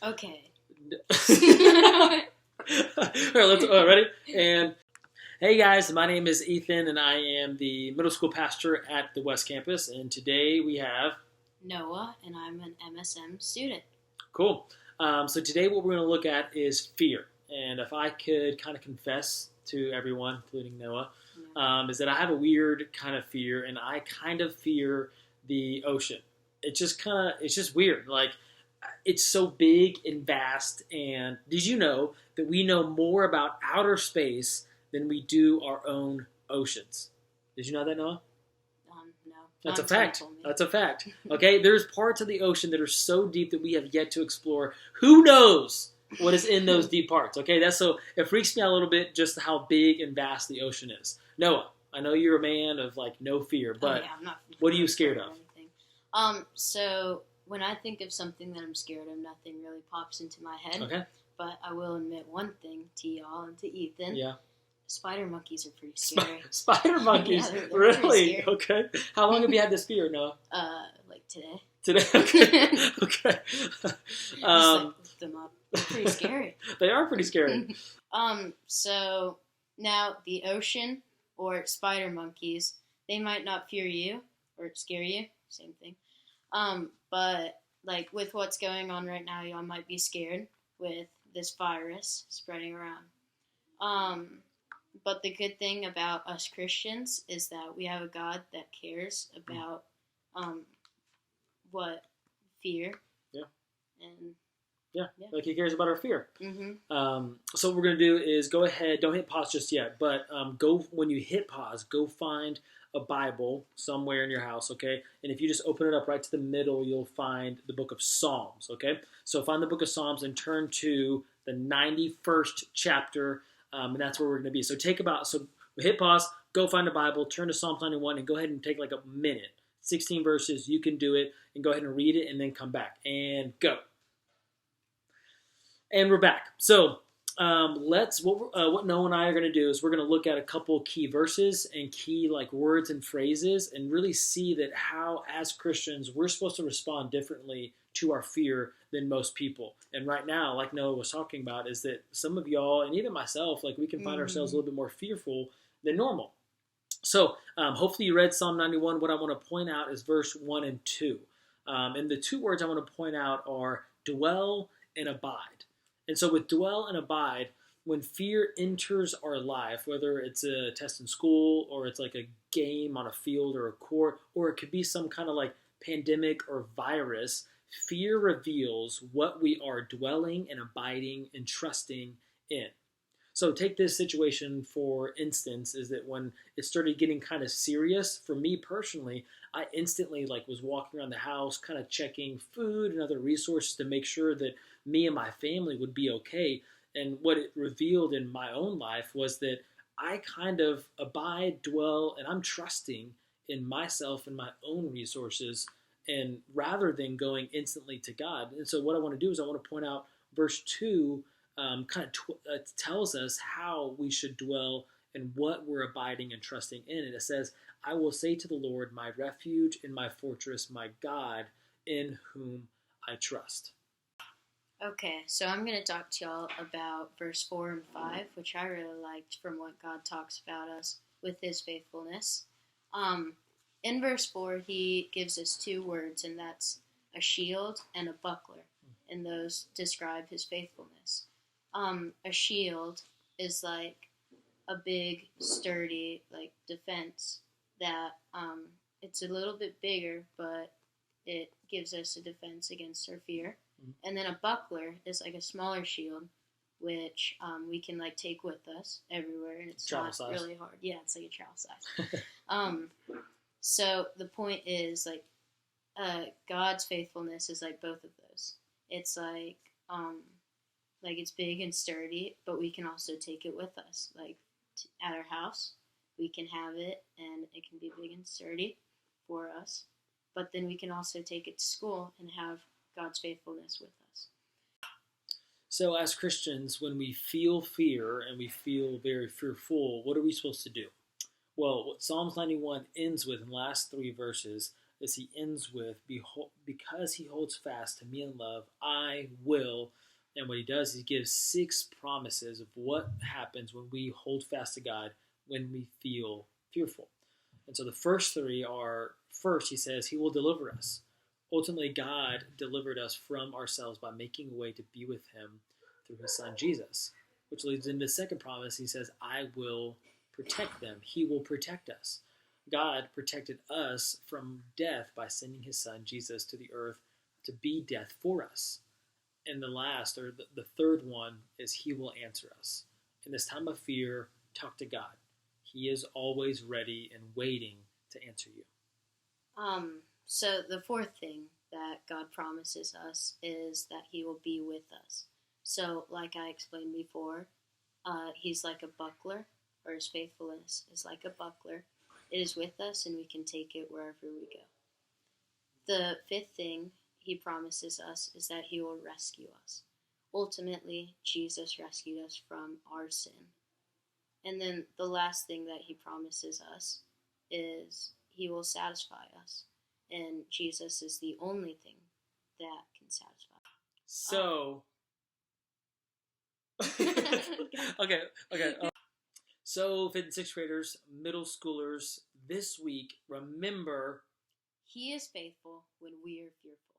Okay. All right, let's ready? And hey guys, my name is Ethan, and I am the middle school pastor at the West Campus. And today we have Noah, and I'm an MSM student. cool. So today what we're going to look at is fear. And if I could kind of confess to everyone, including Noah, is that I have a weird kind of fear, and I kind of fear the ocean. It's just weird. Like, it's so big and vast. And did you know that we know more about outer space than we do our own oceans? Did you know that, Noah? No. That's a fact. That's a fact. Okay, there's parts of the ocean that are so deep that we have yet to explore. Who knows what is in those deep parts? Okay, it freaks me out a little bit just how big and vast the ocean is. Noah, I know you're a man of like no fear, but I'm not what are you scared of? So when I think of something that I'm scared of, nothing really pops into my head. Okay. But I will admit one thing to y'all and to Ethan. Yeah. Okay. Monkeys are pretty scary. Spider monkeys? Yeah, they're really? Okay. How long have you had this fear, Noah? Like today. Today? Okay. Okay. Just lift them up. They're pretty scary. They are pretty scary. So now the ocean or spider monkeys, they might not fear you or scare you. Same thing. But like with what's going on right now, y'all might be scared with this virus spreading around. But the good thing about us Christians is that we have a God that cares about what fear. Yeah. And yeah, like he cares about our fear. Mm-hmm. So what we're going to do is go ahead, don't hit pause just yet, but when you hit pause, go find a Bible somewhere in your house, okay? And if you just open it up right to the middle, you'll find the book of Psalms, okay? So find the book of Psalms and turn to the 91st chapter, and that's where we're going to be. So hit pause, go find a Bible, turn to Psalms 91, and go ahead and take like a minute. 16 verses, you can do it, and go ahead and read it, and then come back, and go. And we're back. So what Noah and I are going to do is we're going to look at a couple key verses and key like words and phrases and really see that how as Christians we're supposed to respond differently to our fear than most people. And right now, like Noah was talking about, is that some of y'all and even myself, like we can find ourselves a little bit more fearful than normal. So hopefully you read Psalm 91. What I want to point out is verse 1 and 2. And the two words I want to point out are dwell and abide. And so with dwell and abide, when fear enters our life, whether it's a test in school or it's like a game on a field or a court, or it could be some kind of like pandemic or virus, fear reveals what we are dwelling and abiding and trusting in. So take this situation for instance, is that when it started getting kind of serious, for me personally, I instantly was walking around the house, kind of checking food and other resources to make sure that me and my family would be okay. And what it revealed in my own life was that I kind of abide, dwell, and I'm trusting in myself and my own resources, and rather than going instantly to God. And so what I want to do is I want to point out verse 2 tells us how we should dwell and what we're abiding and trusting in. And it says, I will say to the Lord, my refuge and my fortress, my God, in whom I trust. Okay, so I'm going to talk to y'all about verse 4 and 5, which I really liked from what God talks about us with his faithfulness. In verse 4, he gives us two words, and that's a shield and a buckler, and those describe his faithfulness. A shield is like a big, sturdy, defense that it's a little bit bigger, but it gives us a defense against our fear. And then a buckler is like a smaller shield, which we can take with us everywhere, and it's travel not size. Really hard. Yeah, it's like a travel size. So the point is God's faithfulness is like both of those. It's it's big and sturdy, but we can also take it with us. At our house, we can have it, and it can be big and sturdy for us. But then we can also take it to school and have God's faithfulness with us. So as Christians, when we feel fear and we feel very fearful, what are we supposed to do? Well, what Psalms 91 ends with in the last three verses, is he ends with, "Behold, because he holds fast to me in love, I will." And what he does, he gives 6 promises of what happens when we hold fast to God when we feel fearful. And so the first 3 are, first, he says, he will deliver us. Ultimately, God delivered us from ourselves by making a way to be with him through his son Jesus. Which leads into the second promise. He says, I will protect them. He will protect us. God protected us from death by sending his son Jesus to the earth to be death for us. And the last, or the third one, is he will answer us. In this time of fear, talk to God. He is always ready and waiting to answer you. So the fourth thing that God promises us is that he will be with us. So, like I explained before, he's like a buckler, or his faithfulness is like a buckler. It is with us, and we can take it wherever we go. The fifth thing he promises us is that he will rescue us. Ultimately, Jesus rescued us from our sin. And then the last thing that he promises us is he will satisfy us. And Jesus is the only thing that can satisfy. So, okay. So, 5th and 6th graders, middle schoolers, this week, remember, he is faithful when we are fearful.